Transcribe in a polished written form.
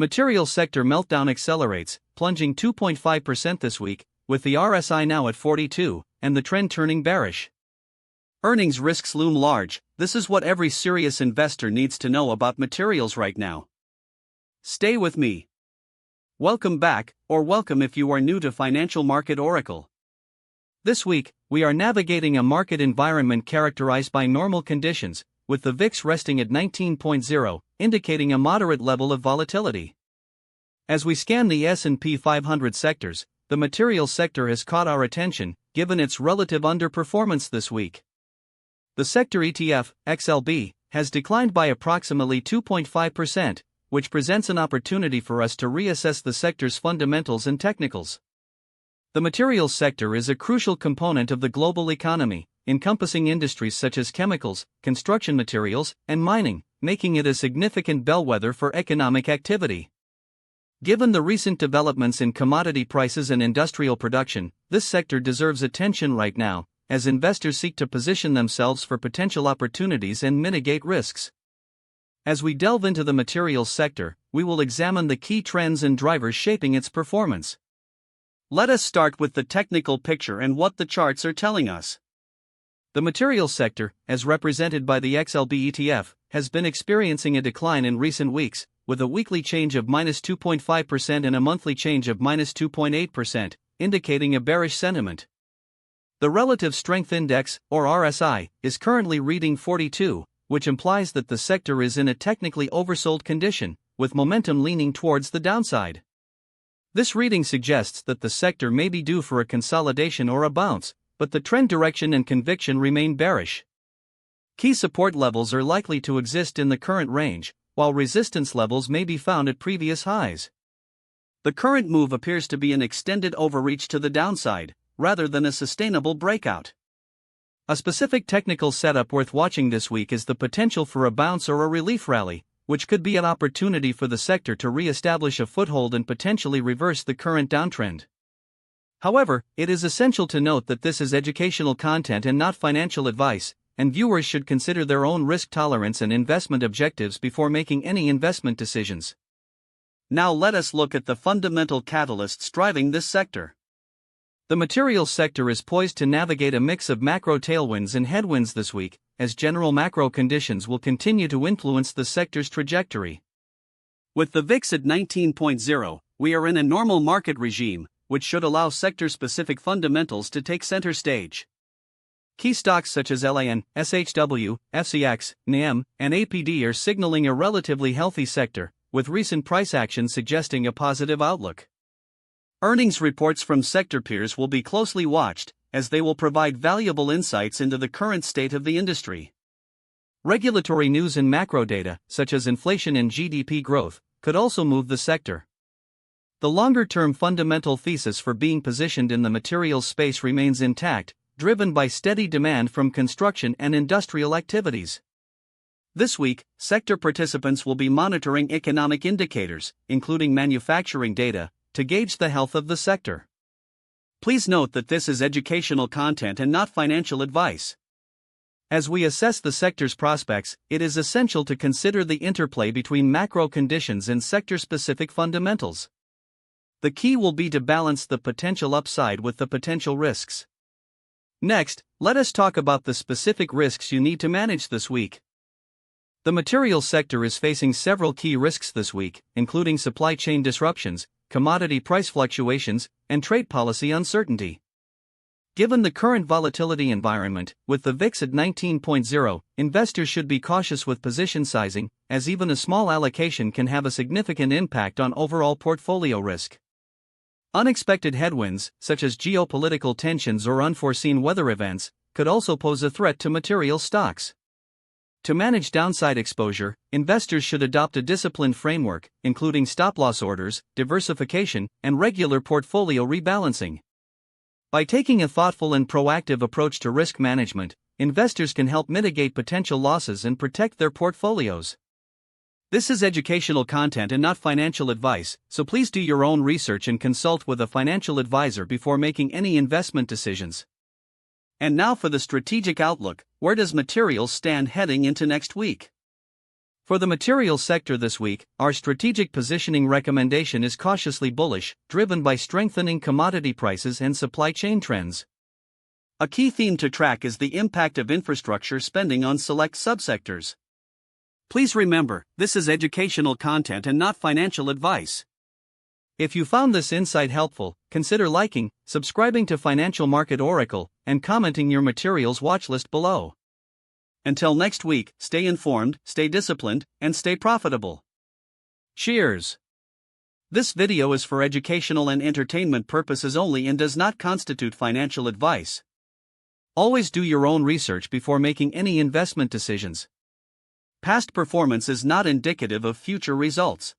Materials sector meltdown accelerates, plunging 2.5% this week, with the RSI now at 42, and the trend turning bearish. Earnings risks loom large. This is what every serious investor needs to know about materials right now. Stay with me. Welcome back, or welcome if you are new to Financial Market Oracle. This week, we are navigating a market environment characterized by normal conditions, with the VIX resting at 19.0, indicating a moderate level of volatility. As we scan the S&P 500 sectors, the materials sector has caught our attention, given its relative underperformance this week. The sector ETF, XLB, has declined by approximately 2.5%, which presents an opportunity for us to reassess the sector's fundamentals and technicals. The materials sector is a crucial component of the global economy, encompassing industries such as chemicals, construction materials, and mining, making it a significant bellwether for economic activity. Given the recent developments in commodity prices and industrial production, this sector deserves attention right now, as investors seek to position themselves for potential opportunities and mitigate risks. As we delve into the materials sector, we will examine the key trends and drivers shaping its performance. Let us start with the technical picture and what the charts are telling us. The materials sector, as represented by the XLB ETF, has been experiencing a decline in recent weeks, with a weekly change of -2.5% and a monthly change of -2.8%, indicating a bearish sentiment. The Relative Strength Index, or RSI, is currently reading 42, which implies that the sector is in a technically oversold condition, with momentum leaning towards the downside. This reading suggests that the sector may be due for a consolidation or a bounce, but the trend direction and conviction remain bearish. Key support levels are likely to exist in the current range, while resistance levels may be found at previous highs. The current move appears to be an extended overreach to the downside, rather than a sustainable breakout. A specific technical setup worth watching this week is the potential for a bounce or a relief rally, which could be an opportunity for the sector to re-establish a foothold and potentially reverse the current downtrend. However, it is essential to note that this is educational content and not financial advice, and viewers should consider their own risk tolerance and investment objectives before making any investment decisions. Now let us look at the fundamental catalysts driving this sector. The materials sector is poised to navigate a mix of macro tailwinds and headwinds this week, as general macro conditions will continue to influence the sector's trajectory. With the VIX at 19.0, we are in a normal market regime, which should allow sector-specific fundamentals to take center stage. Key stocks such as LAN, SHW, FCX, NAM, and APD are signaling a relatively healthy sector, with recent price action suggesting a positive outlook. Earnings reports from sector peers will be closely watched, as they will provide valuable insights into the current state of the industry. Regulatory news and macro data, such as inflation and GDP growth, could also move the sector. The longer-term fundamental thesis for being positioned in the materials space remains intact, driven by steady demand from construction and industrial activities. This week, sector participants will be monitoring economic indicators, including manufacturing data, to gauge the health of the sector. Please note that this is educational content and not financial advice. As we assess the sector's prospects, it is essential to consider the interplay between macro conditions and sector-specific fundamentals. The key will be to balance the potential upside with the potential risks. Next, let us talk about the specific risks you need to manage this week. The materials sector is facing several key risks this week, including supply chain disruptions, commodity price fluctuations, and trade policy uncertainty. Given the current volatility environment, with the VIX at 19.0, investors should be cautious with position sizing, as even a small allocation can have a significant impact on overall portfolio risk. Unexpected headwinds, such as geopolitical tensions or unforeseen weather events, could also pose a threat to materials stocks. To manage downside exposure, investors should adopt a disciplined framework, including stop-loss orders, diversification, and regular portfolio rebalancing. By taking a thoughtful and proactive approach to risk management, investors can help mitigate potential losses and protect their portfolios. This is educational content and not financial advice, so please do your own research and consult with a financial advisor before making any investment decisions. And now for the strategic outlook, where does materials stand heading into next week? For the materials sector this week, our strategic positioning recommendation is cautiously bullish, driven by strengthening commodity prices and supply chain trends. A key theme to track is the impact of infrastructure spending on select subsectors. Please remember, this is educational content and not financial advice. If you found this insight helpful, consider liking, subscribing to Financial Market Oracle, and commenting your materials watchlist below. Until next week, stay informed, stay disciplined, and stay profitable. Cheers! This video is for educational and entertainment purposes only and does not constitute financial advice. Always do your own research before making any investment decisions. Past performance is not indicative of future results.